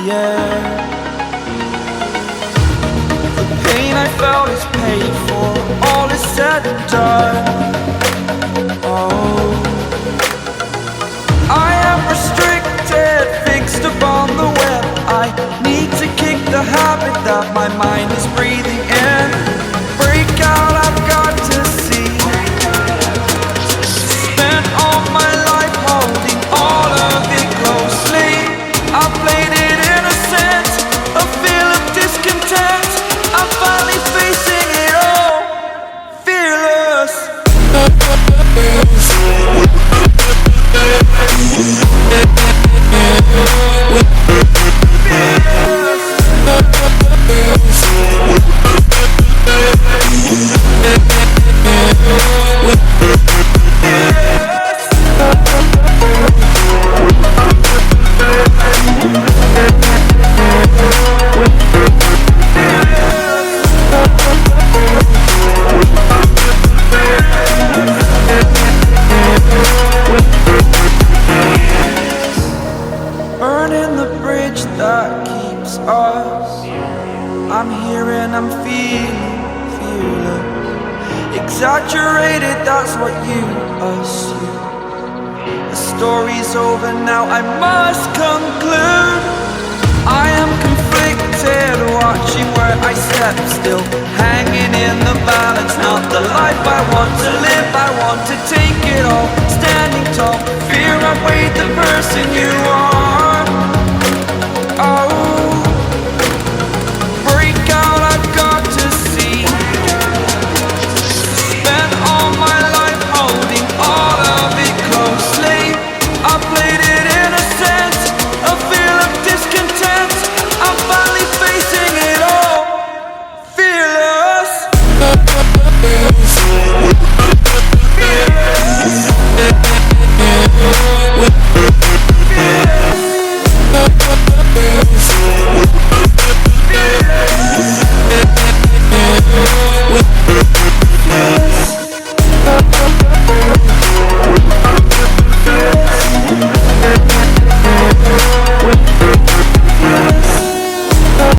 yeah. The pain I felt is paid for, all is said and done. Oh, I am restricted, fixed upon the web. I need to kick the habit that my mind is breathing in. Break out, I've got to see. Spent all my life holding all of it closely. I played it innocent, a feel of discontent. I'm finally facing it all, fearless. Burning the bridge that keeps us. I'm here and I'm feeling fearless. Exaggerated, that's what you assume. The story's over now, I must conclude.